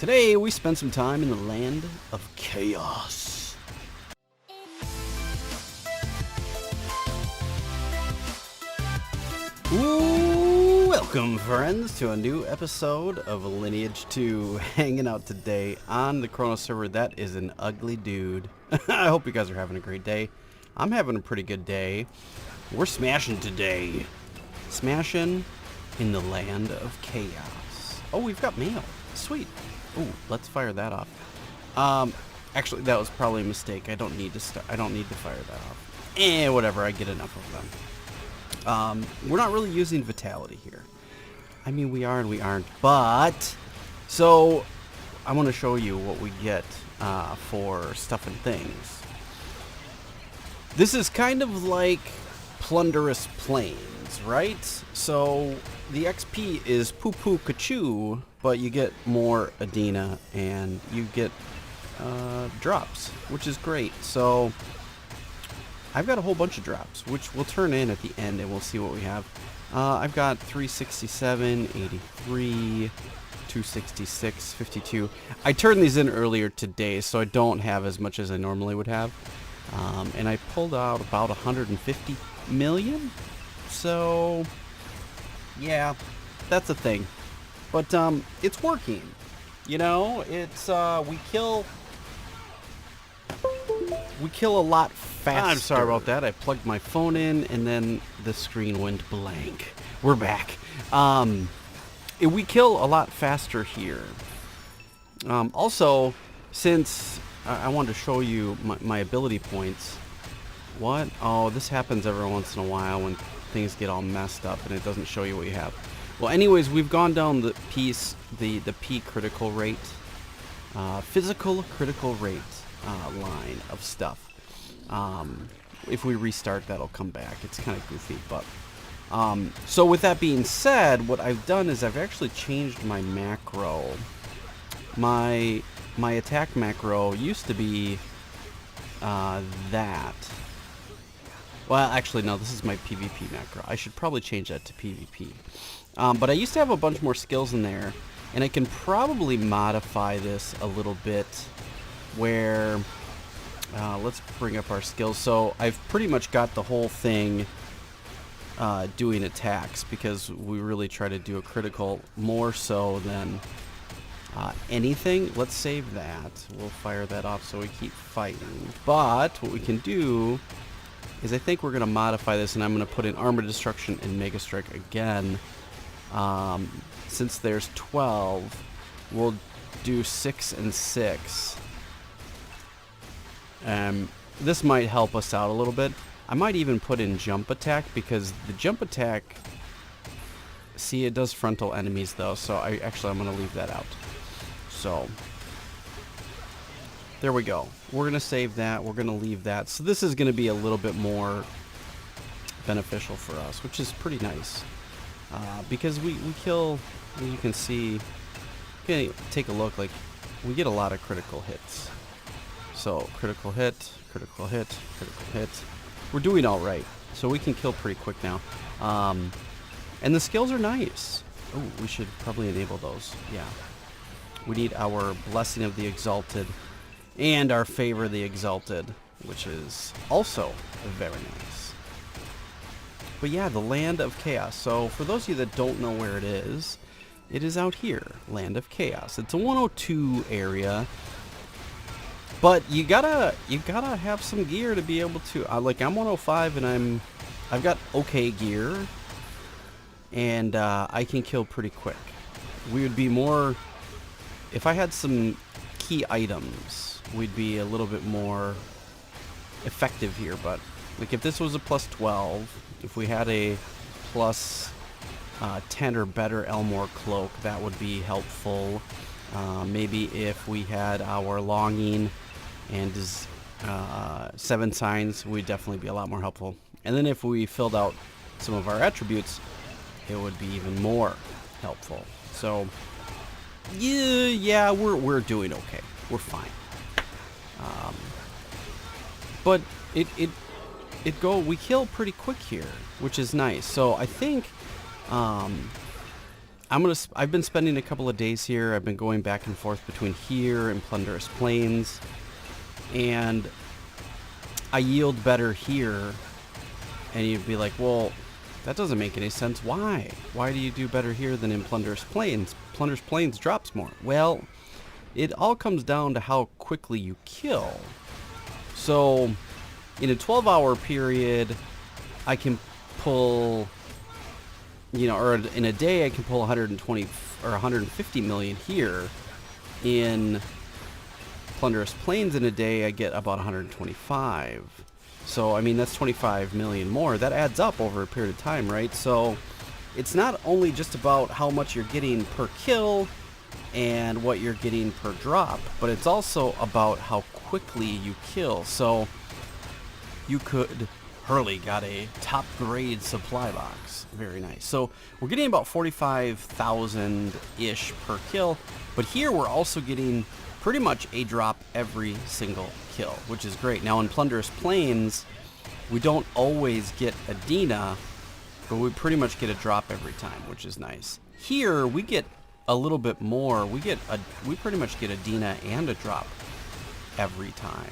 Today we spent some time in the land of chaos. Ooh, welcome friends to a new episode of Lineage 2. Hanging out today on the Chronos server. That is an ugly dude. I hope you guys are having a great day. I'm having a pretty good day. We're smashing today. Smashing in the land of chaos. Oh, we've got mail. Sweet. Ooh, let's fire that off. Actually, that was probably a mistake. I don't need to start. I don't need to fire that off. Whatever. I get enough of them. We're not really using vitality here. I mean, we are and we aren't. But so I want to show you what we get for stuff and things. This is kind of like Plunderous Plains, right? So the XP is poo-poo kachoo, but you get more Adina and you get drops, which is great. So I've got a whole bunch of drops, which we'll turn in at the end and we'll see what we have. I've got 367, 83, 266, 52. I turned these in earlier today, so I don't have as much as I normally would have. And I pulled out about 150 million. So yeah, that's a thing. But it's working. You know, it's we kill a lot faster. I'm sorry about that. I plugged my phone in and then the screen went blank. We're back. We kill a lot faster here. Also, since I wanted to show you my ability points. What? Oh, this happens every once in a while when things get all messed up and it doesn't show you what you have. Well, anyways, we've gone down the P critical rate, physical critical rate line of stuff. If we restart, that'll come back. It's kind of goofy, but so with that being said, what I've done is I've actually changed my macro. My attack macro used to be that. Well, actually, no, this is my PvP macro. I should probably change that to PvP. But I used to have a bunch more skills in there, and I can probably modify this a little bit where, let's bring up our skills. So I've pretty much got the whole thing doing attacks, because we really try to do a critical more so than anything. Let's save that. We'll fire that off so we keep fighting. But what we can do is I think we're going to modify this, and I'm going to put in Armor Destruction and Mega Strike again. Since there's 12, we'll do 6 and 6. This might help us out a little bit. I might even put in Jump Attack, because the Jump Attack, see, it does frontal enemies though, so I'm going to leave that out. So there we go. We're going to save that. We're going to leave that. So this is going to be a little bit more beneficial for us, which is pretty nice. Because we kill, as you can see, take a look, like we get a lot of critical hits. So critical hit, critical hit, critical hit. We're doing all right. So we can kill pretty quick now. And the skills are nice. Oh, we should probably enable those. Yeah. We need our Blessing of the Exalted and our Favor of the Exalted, which is also very nice. But yeah, the Land of Chaos. So for those of you that don't know where it is out here, Land of Chaos. It's a 102 area, but you gotta have some gear to be able to. Like I'm 105 and I've got okay gear, and I can kill pretty quick. We would be more if I had some key items. We'd be a little bit more effective here, but like if this was a plus 12, if we had a plus 10 or better Elmore cloak, that would be helpful. Maybe if we had our longing and 7 signs, we'd definitely be a lot more helpful. And then if we filled out some of our attributes, it would be even more helpful. So yeah, we're doing okay. We're fine. But we kill pretty quick here, which is nice. So I think I I've been spending a couple of days here. I've been going back and forth between here and Plunderous Plains, and I yield better here. And you'd be like, well, that doesn't make any sense. Why? Why do you do better here than in Plunderous Plains? Plunderous Plains drops more. Well, it all comes down to how quickly you kill. So, in a 12-hour period, I can pull, you know, or in a day I can pull 120 or 150 million here. In Plunderous Plains in a day, I get about 125. So, I mean, that's 25 million more. That adds up over a period of time, right? So, it's not only just about how much you're getting per kill and what you're getting per drop, but it's also about how quickly you kill. So, you could... Hurley got a top grade supply box. Very nice. So, we're getting about 45,000-ish per kill, but here we're also getting pretty much a drop every single kill, which is great. Now in Plunderous Plains, we don't always get a Dina, but we pretty much get a drop every time, which is nice. Here we get a little bit more. We pretty much get a Dina and a drop every time.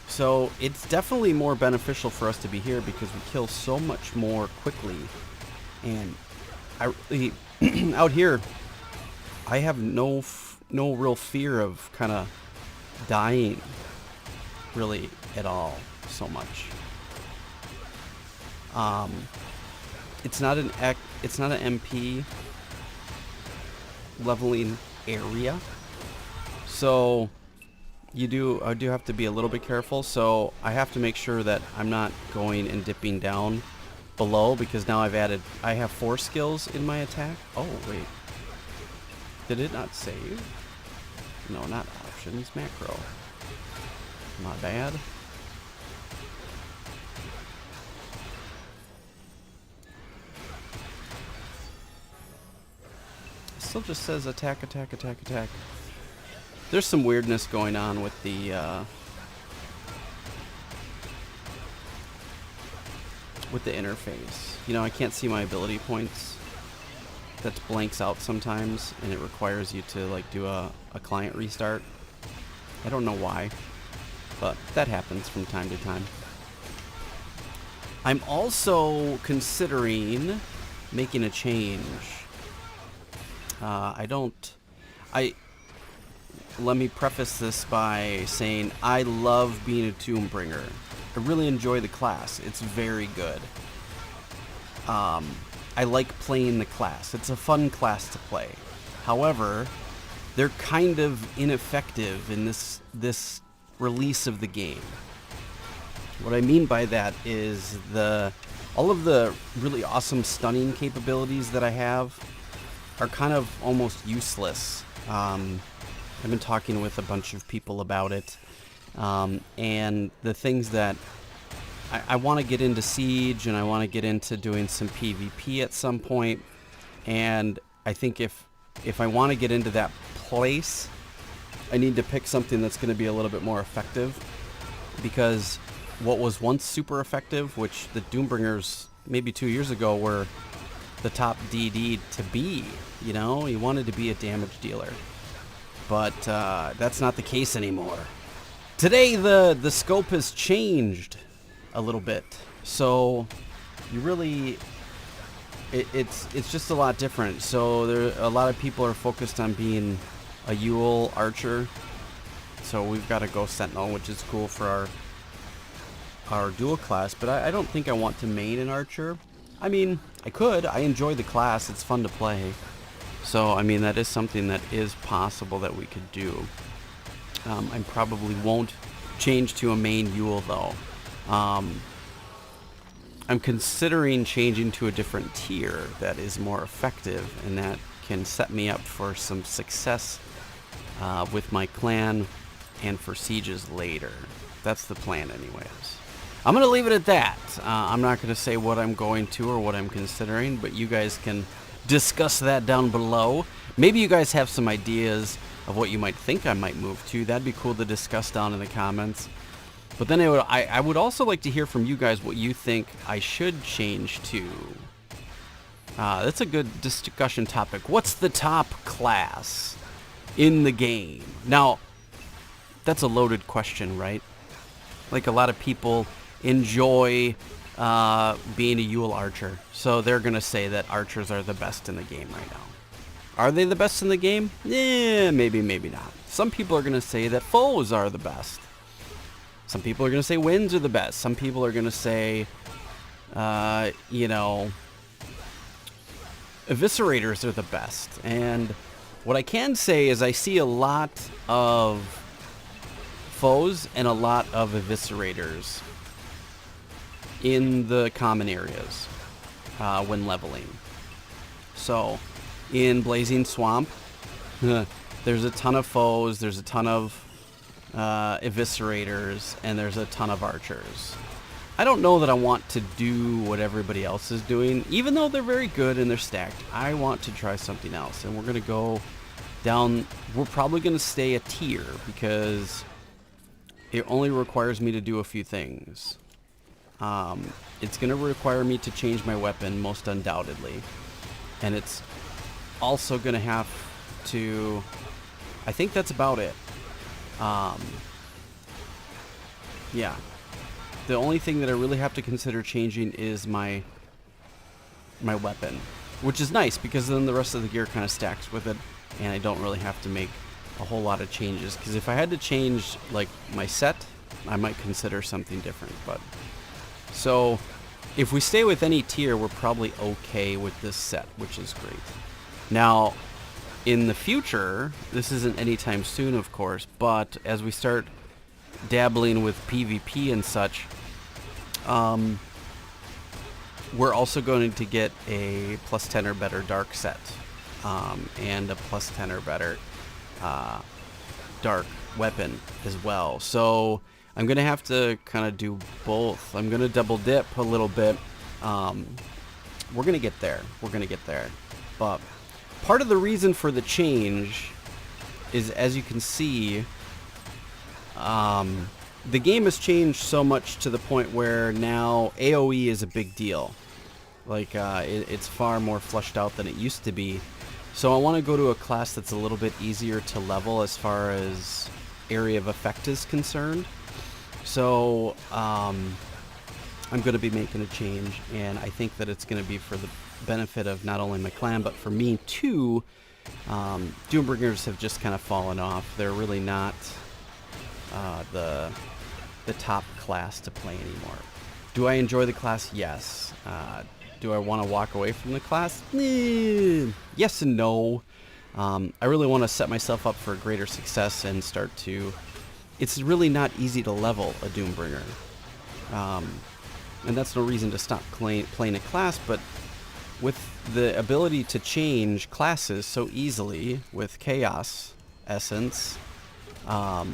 So it's definitely more beneficial for us to be here because we kill so much more quickly. And I really, out here, I have no real fear of kind of dying really at all so much. It's not an MP leveling area, so I do have to be a little bit careful. So I have to make sure that I'm not going and dipping down below, because now I have 4 skills in my attack. Oh wait, did it not save? No, not options, macro. Not bad. It still just says attack, attack, attack, attack. There's some weirdness going on with the interface. You know, I can't see my ability points. That blanks out sometimes, and it requires you to like do a client restart. I don't know why, but that happens from time to time. I'm also considering making a change. Let me preface this by saying I love being a Doombringer. I really enjoy the class. It's very good. I like playing the class. It's a fun class to play. However, they're kind of ineffective in this release of the game. What I mean by that is all of the really awesome stunning capabilities that I have are kind of almost useless. I've been talking with a bunch of people about it, and the things that I want to get into Siege, and I want to get into doing some PvP at some point, and I think if I want to get into that place, I need to pick something that's going to be a little bit more effective, because what was once super effective, which the Doombringers maybe 2 years ago were the top DD to be, you know, you wanted to be a damage dealer, but that's not the case anymore. Today the scope has changed a little bit, so you really it's just a lot different. So a lot of people are focused on being a Yule archer, so we've got a Ghost Sentinel, which is cool for our dual class, but I don't think I want to main an archer. I mean, I could. I enjoy the class. It's fun to play. So, I mean, that is something that is possible that we could do. I probably won't change to a main Yule, though. I'm considering changing to a different tier that is more effective, and that can set me up for some success with my clan and for sieges later. That's the plan anyways. I'm going to leave it at that. I'm not going to say what I'm going to or what I'm considering, but you guys can discuss that down below. Maybe you guys have some ideas of what you might think I might move to. That'd be cool to discuss down in the comments. But then I would also like to hear from you guys what you think I should change to. That's a good discussion topic. What's the top class in the game? Now, that's a loaded question, right? Like, a lot of people enjoy being a Yule archer, so they're going to say that archers are the best in the game right now. Are they the best in the game? Yeah, maybe, maybe not. Some people are going to say that foes are the best. Some people are going to say winds are the best. Some people are going to say, you know, eviscerators are the best. And what I can say is I see a lot of foes and a lot of eviscerators in the common areas when leveling. So in Blazing Swamp, there's a ton of foes, there's a ton of eviscerators, and there's a ton of archers. I don't know that I want to do what everybody else is doing, even though they're very good and they're stacked. I want to try something else, and we're going to go down. We're probably going to stay a tier because it only requires me to do a few things. It's going to require me to change my weapon, most undoubtedly, and it's also going to have to... I think that's about it. Yeah. The only thing that I really have to consider changing is my weapon, which is nice because then the rest of the gear kind of stacks with it, and I don't really have to make a whole lot of changes. Because if I had to change like my set, I might consider something different. But so if we stay with any tier, we're probably okay with this set, which is great. Now, in the future, this isn't anytime soon, of course, but as we start dabbling with PvP and such, we're also going to get a plus 10 or better dark set, and a plus 10 or better dark weapon as well. So I'm going to have to kind of do both. I'm going to double dip a little bit. We're going to get there. We're going to get there. But part of the reason for the change is, as you can see, the game has changed so much to the point where now AoE is a big deal. Like, it's far more fleshed out than it used to be. So I want to go to a class that's a little bit easier to level as far as area of effect is concerned. So I'm going to be making a change, and I think that it's going to be for the benefit of not only my clan, but for me too. Doombringers have just kind of fallen off. They're really not the top class to play anymore. Do I enjoy the class? Yes. Do I want to walk away from the class? Yes and no. I really want to set myself up for greater success and start to... It's really not easy to level a Doombringer. And that's no reason to stop playing a class, but with the ability to change classes so easily with Chaos Essence, I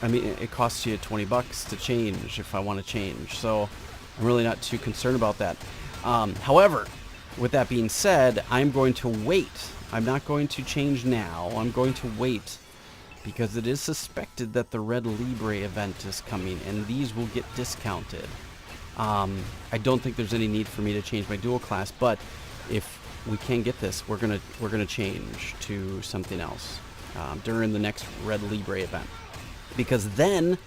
mean, it costs you $20 to change if I want to change, so I'm really not too concerned about that. However, with that being said, I'm going to wait. I'm not going to change now. I'm going to wait because it is suspected that the Red Libre event is coming, and these will get discounted. I don't think there's any need for me to change my dual class, but if we can get this, we're gonna change to something else during the next Red Libre event, because then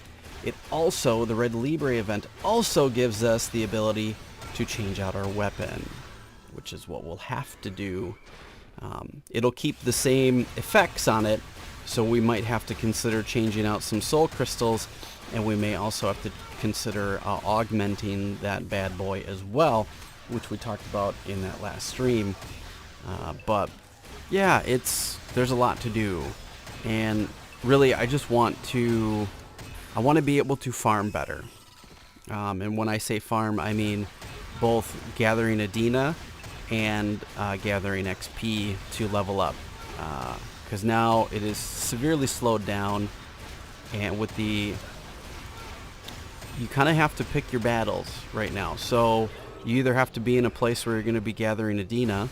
the Red Libre event also gives us the ability to change out our weapon, which is what we'll have to do. It'll keep the same effects on it, so we might have to consider changing out some soul crystals, and we may also have to consider augmenting that bad boy as well, which we talked about in that last stream. But yeah, there's a lot to do, and really I just want to be able to farm better. And when I say farm, I mean both gathering Adina and gathering XP to level up, because now it is severely slowed down, and with you kind of have to pick your battles right now. So you either have to be in a place where you're going to be gathering Adina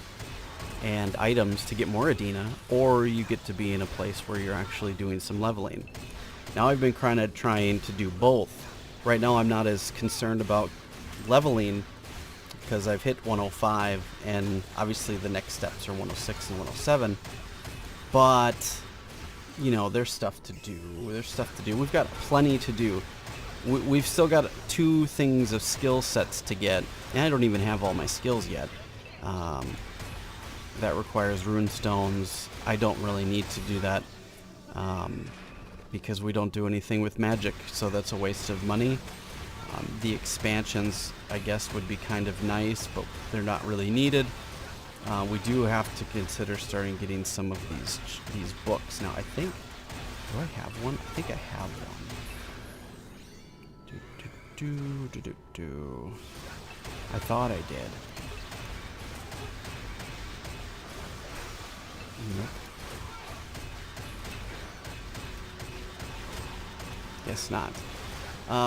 and items to get more Adina, or you get to be in a place where you're actually doing some leveling. Now I've been kind of trying to do both. Right now I'm not as concerned about leveling, because I've hit 105, and obviously the next steps are 106 and 107. But, you know, there's stuff to do. There's stuff to do. We've got plenty to do. We've still got 2 things of skill sets to get, and I don't even have all my skills yet. That requires rune stones. I don't really need to do that because we don't do anything with magic, so that's a waste of money. The expansions, I guess, would be kind of nice, but they're not really needed. We do have to consider starting getting some of these books. Now, I think, do I have one? I think I have one. I thought I did. Nope. Guess not.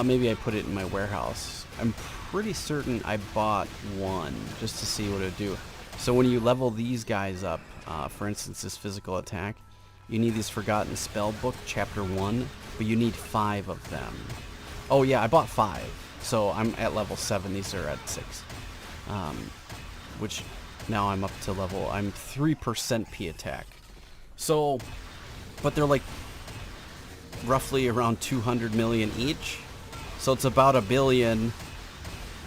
Maybe I put it in my warehouse. I'm pretty certain I bought one just to see what it would do. So when you level these guys up, for instance, this physical attack, you need this Forgotten Spell Book, Chapter 1, but you need 5 of them. Oh yeah, I bought 5. So I'm at level 7. These are at 6. Which now I'm up to level, I'm 3% P attack. So, but they're like roughly around 200 million each. So it's about $1 billion.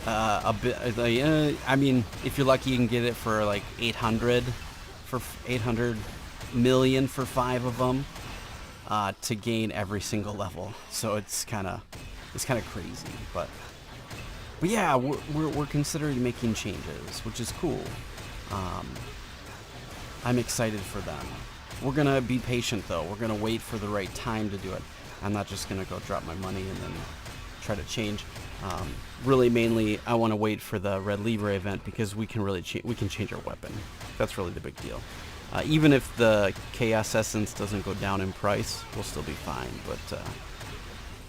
I mean, if you're lucky, you can get it for like 800 million for 5 of them to gain every single level. So it's kind of crazy, but yeah, we're considering making changes, which is cool. I'm excited for them. We're gonna be patient though. We're gonna wait for the right time to do it. I'm not just gonna go drop my money and then try to change. Really, mainly, I want to wait for the Red Libre event because we can really change our weapon. That's really the big deal. Even if the Chaos Essence doesn't go down in price, we'll still be fine. But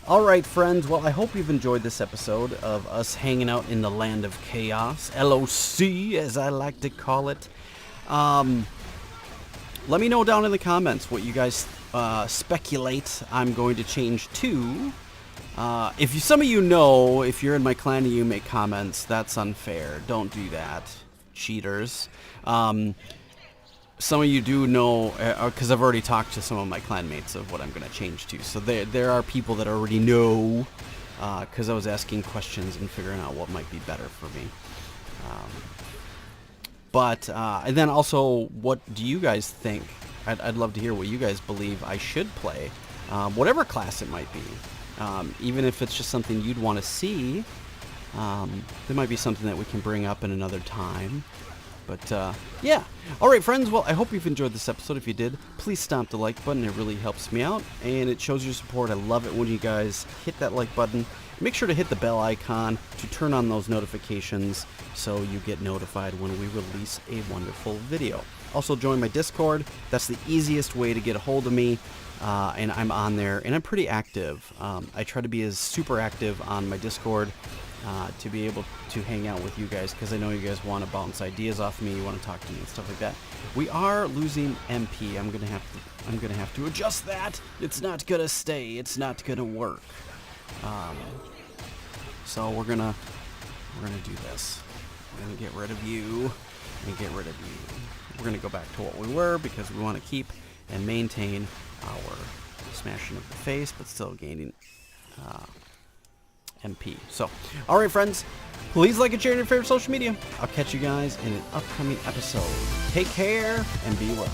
all right, friends. Well, I hope you've enjoyed this episode of us hanging out in the land of chaos, LOC, as I like to call it. Let me know down in the comments what you guys speculate I'm going to change to. Some of you know, if you're in my clan and you make comments, that's unfair. Don't do that, cheaters. Some of you do know, because I've already talked to some of my clanmates of what I'm going to change to. So there are people that already know, because I was asking questions and figuring out what might be better for me. And then also, what do you guys think? I'd love to hear what you guys believe I should play, whatever class it might be. Even if it's just something you'd want to see, there might be something that we can bring up in another time. But, yeah. Alright, friends. Well, I hope you've enjoyed this episode. If you did, please stomp the like button. It really helps me out, and it shows your support. I love it when you guys hit that like button. Make sure to hit the bell icon to turn on those notifications so you get notified when we release a wonderful video. Also, join my Discord. That's the easiest way to get a hold of me. And I'm on there, and I'm pretty active. I try to be as super active on my Discord to be able to hang out with you guys, because I know you guys want to bounce ideas off me, you want to talk to me and stuff like that. We are losing MP. I'm gonna have to adjust that. It's not gonna stay. It's not gonna work. So we're gonna do this. We're gonna get rid of you and get rid of you. We're gonna go back to what we were because we want to keep and maintain our smashing of the face, but still gaining MP. So, alright, friends, please like and share on your favorite social media. I'll catch you guys in an upcoming episode. Take care and be well.